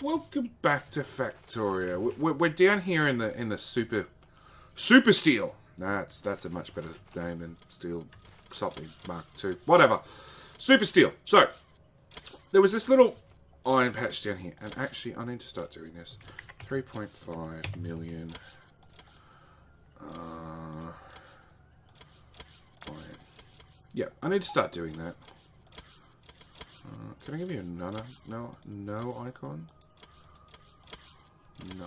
Welcome back to Factorio. We're down here in the super steel. That's a much better name than steel something Mark II. Whatever. Super steel. So there was this little iron patch down here, and actually I need to start doing this. 3.5 million iron. Yeah, I need to start doing that. Can I give you another no icon? No.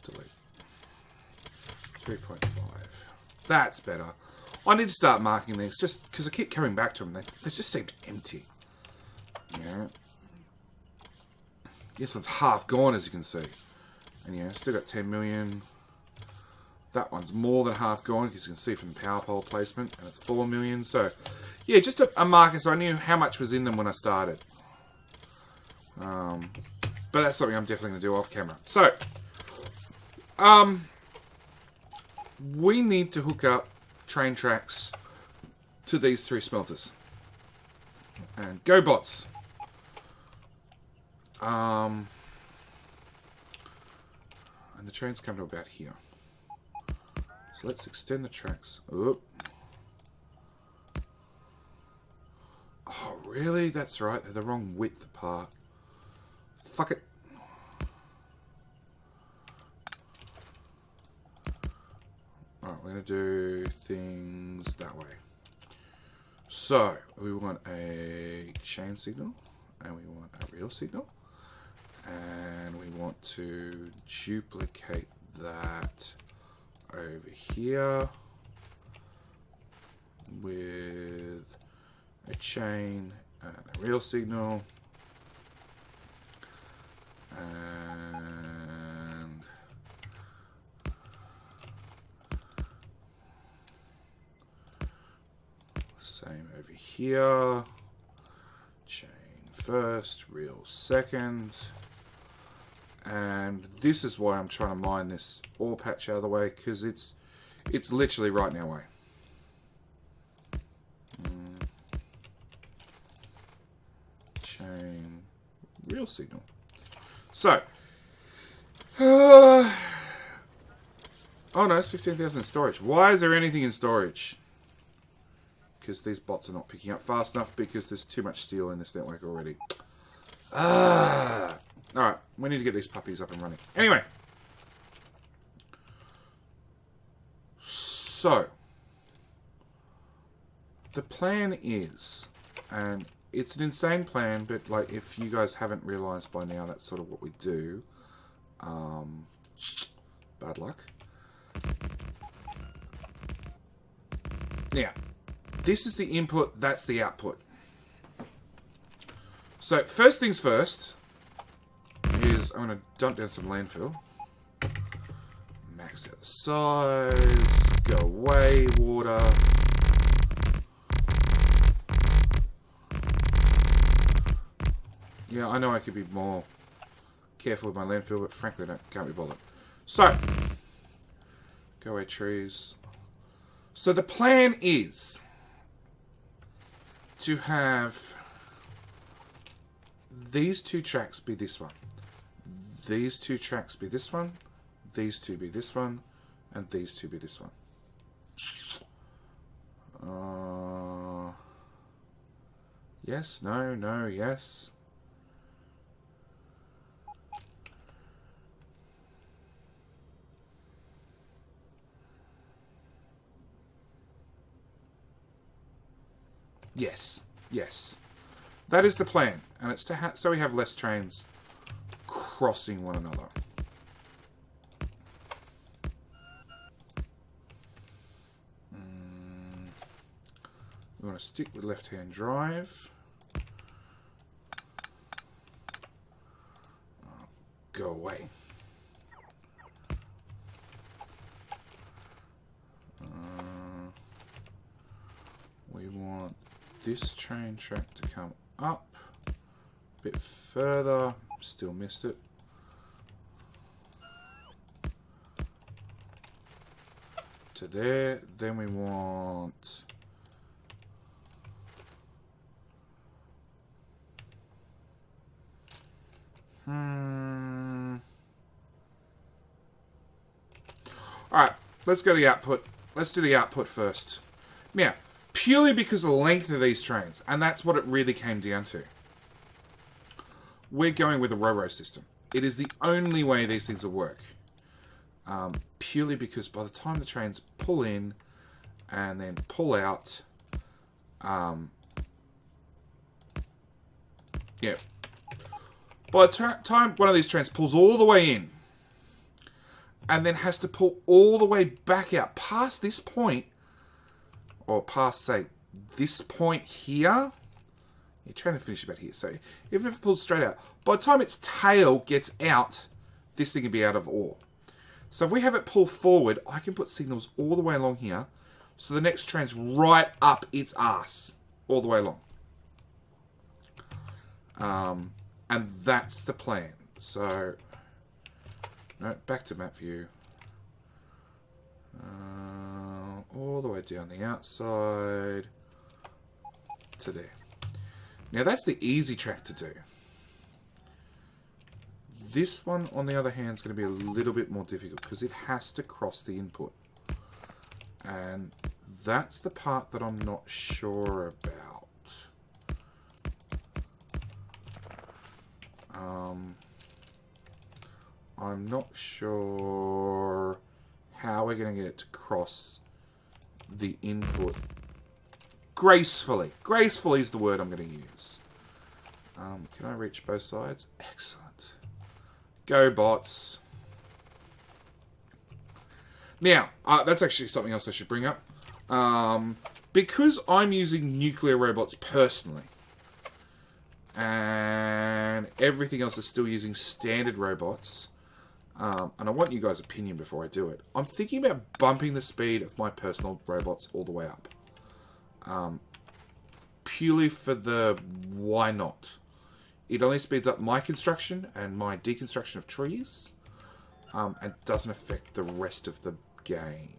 Delete. 3.5. That's better. I need to start marking these just because I keep coming back to them. They just seem empty. Yeah. This one's half gone, as you can see. And yeah, still got 10 million. That one's more than half gone, as you can see from the power pole placement, and it's 4 million. So, yeah, just a marker so I knew how much was in them when I started. But that's something I'm definitely going to do off camera. So, we need to hook up train tracks to these 3 smelters. And go bots. And the trains come to about here. So let's extend the tracks. Oop. Oh, really? That's right. They're the wrong width apart. Fuck it. Alright, we're going to do things that way. So, we want a chain signal, and we want a real signal, and we want to duplicate that over here with a chain and a real signal, and same over here, chain first, real second. And this is why I'm trying to mine this ore patch out of the way, because it's literally right in our way. Chain, real signal. So, oh no, it's 15,000 in storage. Why is there anything in storage? Because these bots are not picking up fast enough, because there's too much steel in this network already. Alright, we need to get these puppies up and running. Anyway. So. The plan is, and it's an insane plan, but like if you guys haven't realised by now, that's sort of what we do. Bad luck. Now, this is the input, that's the output. So, first things first is I'm going to dump down some landfill. Max out the size. Go away, water. Yeah, I know I could be more careful with my landfill, but frankly, can't be bothered. So, go away, trees. So the plan is to have these 2 tracks be this one. These 2 tracks be this one. These 2 be this one. And these 2 be this one. Yes, no, no, yes. Yes, yes. That is the plan, and it's to so we have less trains crossing one another. We want to stick with left-hand drive. Go away. We want this train track to come up a bit further. Still missed it. To there. Then we want Alright, let's go to the output. Let's do the output first. Now, purely because of the length of these trains, and that's what it really came down to. We're going with a Roro system. It is the only way these things will work. Purely because by the time the trains pull in and then pull out, yeah. By the time one of these trains pulls all the way in and then has to pull all the way back out past this point, or past, say, this point here, you're trying to finish about here. So even if it pulls straight out, by the time its tail gets out, this thing can be out of ore. So if we have it pull forward, I can put signals all the way along here. So the next train's right up its ass all the way along. And that's the plan. So, no, back to map view. All the way down the outside to there. Now that's the easy track to do. This one, on the other hand, is going to be a little bit more difficult because it has to cross the input. And that's the part that I'm not sure about. I'm not sure how we're going to get it to cross the input gracefully. Gracefully is the word I'm going to use. Can I reach both sides? Excellent. Go, bots. Now, that's actually something else I should bring up. Because I'm using nuclear robots personally, and everything else is still using standard robots, and I want you guys' opinion before I do it, I'm thinking about bumping the speed of my personal robots all the way up. Purely for the why not. It only speeds up my construction and my deconstruction of trees, and doesn't affect the rest of the game.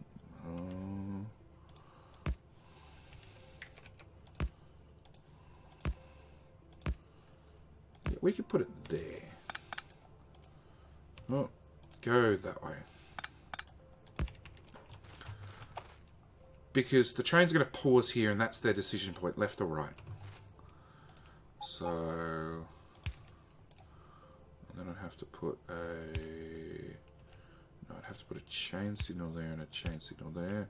Yeah, we could put it there. Oh, go that way. Because the train's going to pause here, and that's their decision point, left or right. So, and then I'd have to put a... No, I'd have to put a chain signal there and a chain signal there.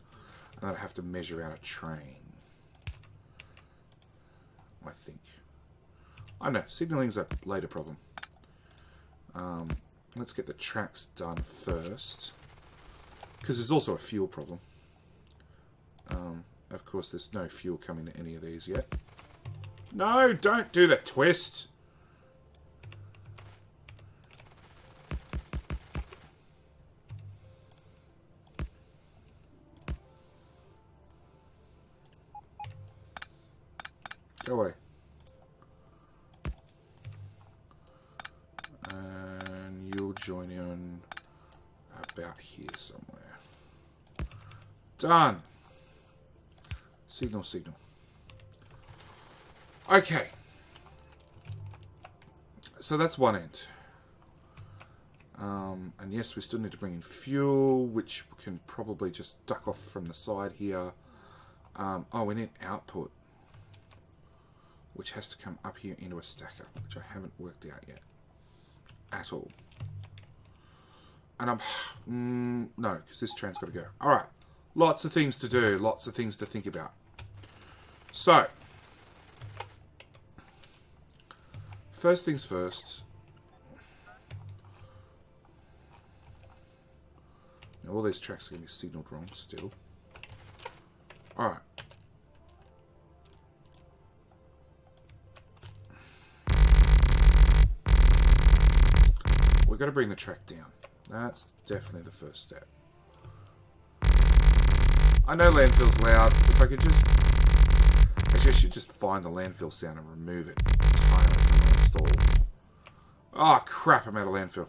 And I'd have to measure out a train. I think. I know, signaling's a later problem. Let's get the tracks done first. Because there's also a fuel problem. Of course, there's no fuel coming to any of these yet. No, don't do the twist. Go away. And you'll join in about here somewhere. Done. Signal, signal. Okay. So that's one end. And yes, we still need to bring in fuel, which we can probably just duck off from the side here. Oh, we need output, which has to come up here into a stacker, which I haven't worked out yet. At all. And I'm... no, because this train's got to go. Alright. Lots of things to do. Lots of things to think about. So, first things first. Now, all these tracks are going to be signaled wrong still. Alright. We've got to bring the track down. That's definitely the first step. I know landfill's loud. If I could just... Actually, I should just find the landfill sound and remove it entirely from the install. Oh, crap, I'm out of landfill.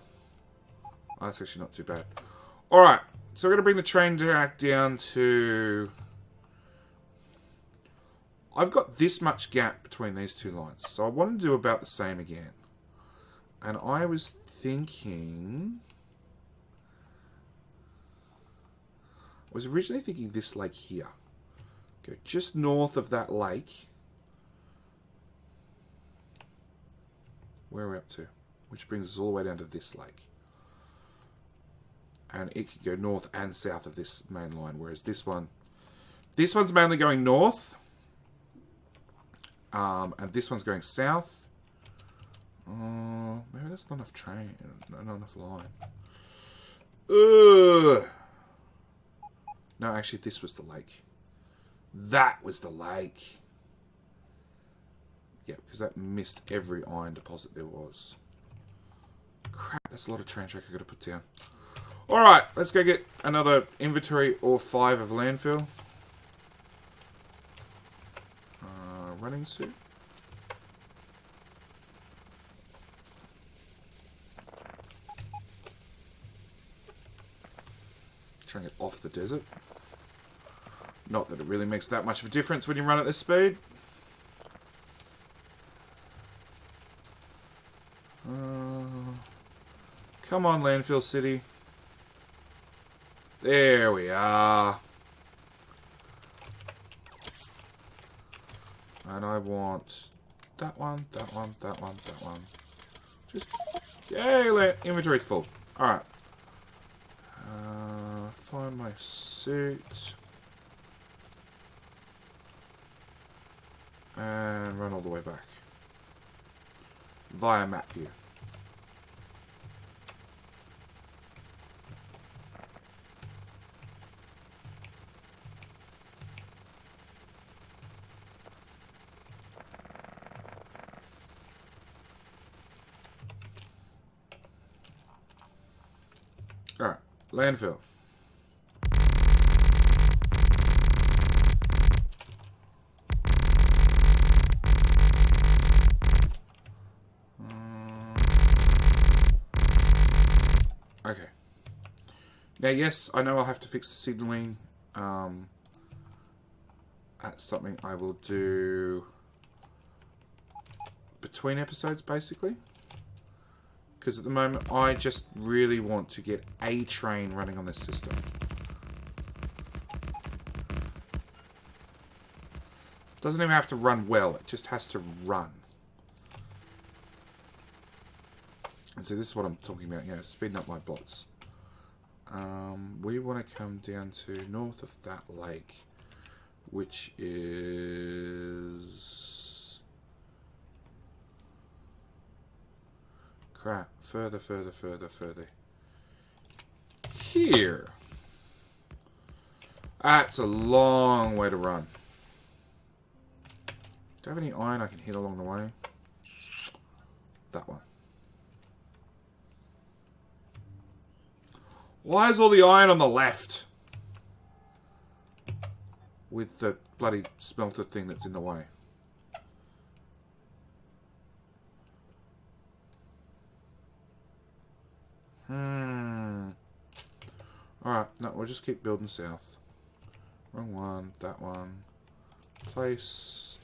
Oh, that's actually not too bad. Alright, so we're going to bring the train track down to... I've got this much gap between these two lines, so I want to do about the same again. And I was thinking... I was originally thinking this lake here. Go just north of that lake. Where are we up to? Which brings us all the way down to this lake. And it could go north and south of this main line, whereas this one's mainly going north. And this one's going south. Maybe that's not enough train, not enough line. Ugh. No, actually, this was the lake. That was the lake. Yeah, because that missed every iron deposit there was. Crap, that's a lot of train track I've got to put down. Alright, let's go get another inventory or 5 of landfill. Running suit. Trying to get off the desert. Not that it really makes that much of a difference when you run at this speed. Come on, landfill city. There we are. And I want that one, that one, that one, that one. Just, yay, inventory's full. Alright. Find my suit. And run all the way back. Via map view. Alright, landfill. Okay. Now, yes, I know I'll have to fix the signaling. That's something I will do between episodes, basically. Because at the moment, I just really want to get a train running on this system. It doesn't even have to run well, it just has to run. And so this is what I'm talking about, speeding up my bots. We want to come down to north of that lake, which is... crap. Further. Here. That's a long way to run. Do I have any iron I can hit along the way? That one. Why is all the iron on the left? With the bloody smelter thing that's in the way. Alright, no, we'll just keep building south. Wrong one, that one. Place.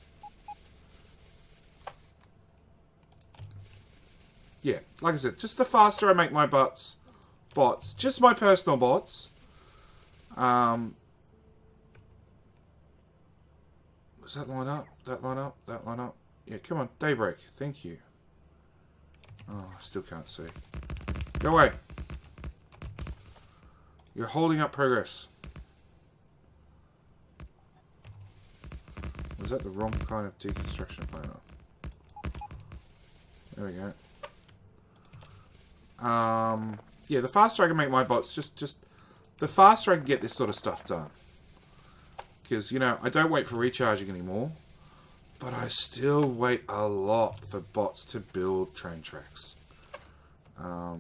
Yeah, like I said, just the faster I make my bots, just my personal bots. Does that line up? That line up? That line up? Yeah, come on, daybreak. Thank you. Oh, I still can't see. Go away. You're holding up progress. Was that the wrong kind of deconstruction planner? There we go. Yeah, the faster I can make my bots, just the faster I can get this sort of stuff done. Because, you know, I don't wait for recharging anymore, but I still wait a lot for bots to build train tracks. We'll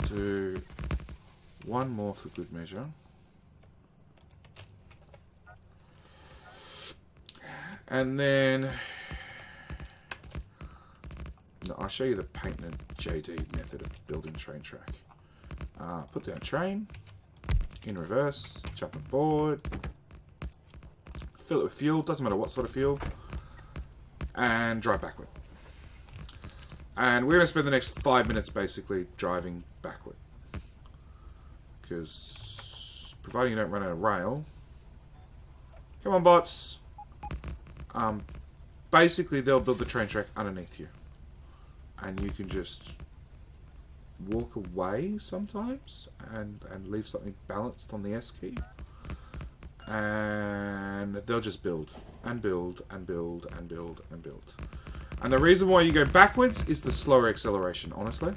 do one more for good measure. And then I'll show you the paint and JD method of building train track. Put down train, in reverse, jump on board, fill it with fuel, doesn't matter what sort of fuel, and drive backward. And we're going to spend the next 5 minutes basically driving backward. Because providing you don't run out of rail... Come on, bots! Basically, they'll build the train track underneath you. And you can just walk away sometimes and leave something balanced on the S key. And they'll just build and build and build and build and build. And the reason why you go backwards is the slower acceleration, honestly.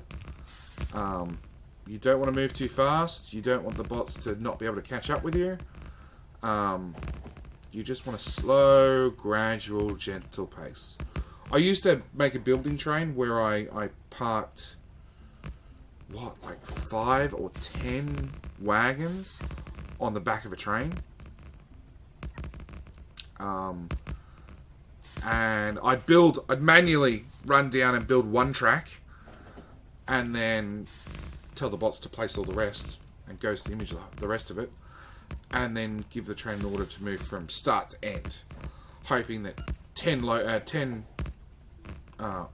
You don't want to move too fast. You don't want the bots to not be able to catch up with you. You just want a slow, gradual, gentle pace. I used to make a building train where I parked, what, like 5 or 10 wagons on the back of a train. And I'd manually run down and build one track, and then tell the bots to place all the rest, and ghost the image the rest of it, and then give the train an order to move from start to end, hoping that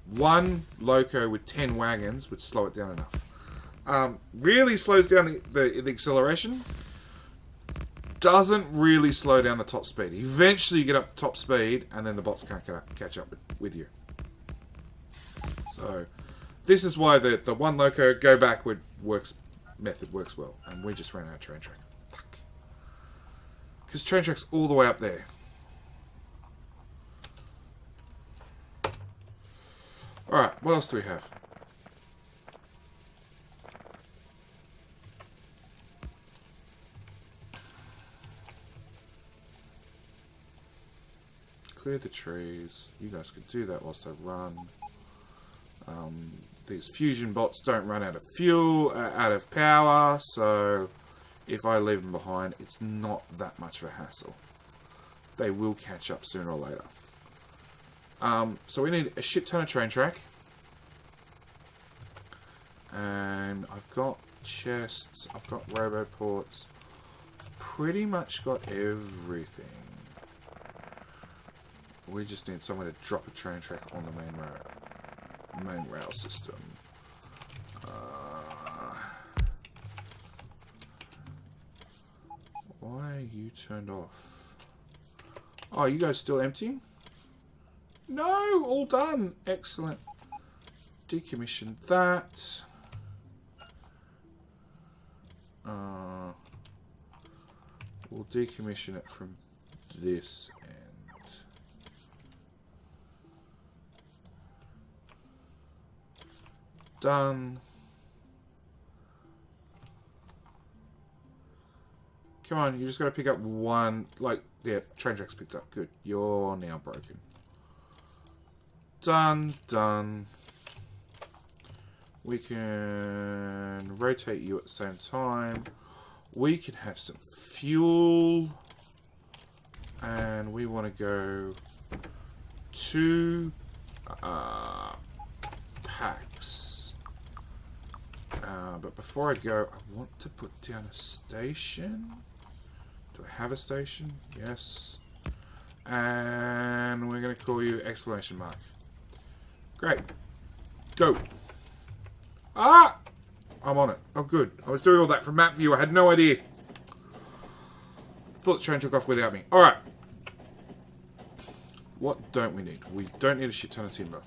one loco with 10 wagons would slow it down enough. Really slows down the acceleration. Doesn't really slow down the top speed. Eventually you get up to top speed and then the bots can't catch up with you. So this is why the one loco go backward method works well. And we just ran out of train track. Fuck. Because train track's all the way up there. Alright, what else do we have? Clear the trees. You guys could do that whilst I run. These fusion bots don't run out of fuel, out of power, so if I leave them behind, it's not that much of a hassle. They will catch up sooner or later. So we need a shit ton of train track. And I've got chests, I've got roboports, pretty much got everything. We just need somewhere to drop a train track on the main rail system. Why are you turned off? Oh, you guys still emptying? No, all done. Excellent. Decommission that. We'll decommission it from this end. Done. Come on, you just got to pick up one. Like, yeah, train track's picked up. Good. You're now broken. Done. Done. We can rotate you at the same time. We can have some fuel. And we want to go 2 packs. But before I go, I want to put down a station. Do I have a station? Yes. And we're going to call you exclamation mark. Great. Go. Ah! I'm on it. Oh, good. I was doing all that from map view. I had no idea. Thought the train took off without me. Alright. What don't we need? We don't need a shit ton of timber.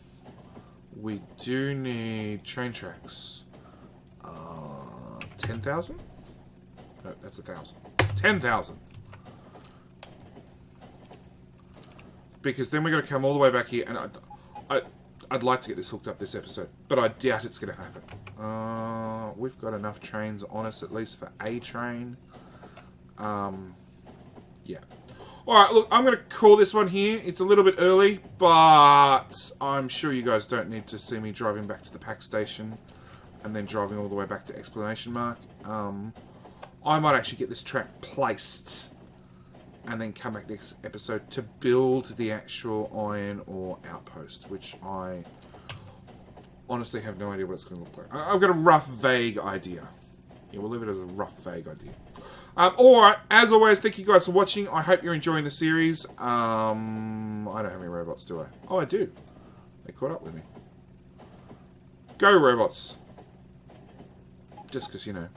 We do need train tracks. 10,000? No, that's 1,000. 10,000. Because then we're going to come all the way back here, and I'd like to get this hooked up this episode, but I doubt it's going to happen. We've got enough trains on us, at least for a train. Yeah. Alright, look, I'm going to call this one here. It's a little bit early, but I'm sure you guys don't need to see me driving back to the pack station and then driving all the way back to exclamation mark. I might actually get this track placed and then come back next episode to build the actual iron ore outpost, which I honestly have no idea what it's going to look like. I've got a rough, vague idea. Yeah, we'll leave it as a rough, vague idea. Alright, as always, thank you guys for watching. I hope you're enjoying the series. I don't have any robots, do I? Oh, I do. They caught up with me. Go, robots. Just because, you know,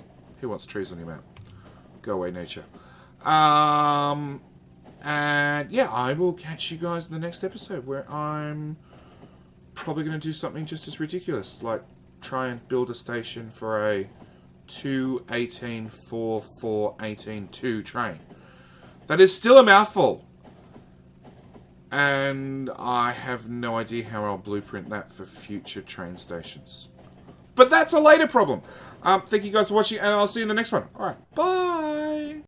who wants trees on your map? Go away, nature. And yeah, I will catch you guys in the next episode where I'm probably going to do something just as ridiculous, like try and build a station for a 2-18-4-4-18-2 train. That is still a mouthful. And I have no idea how I'll blueprint that for future train stations. But that's a later problem. Thank you guys for watching, and I'll see you in the next one. Alright, bye!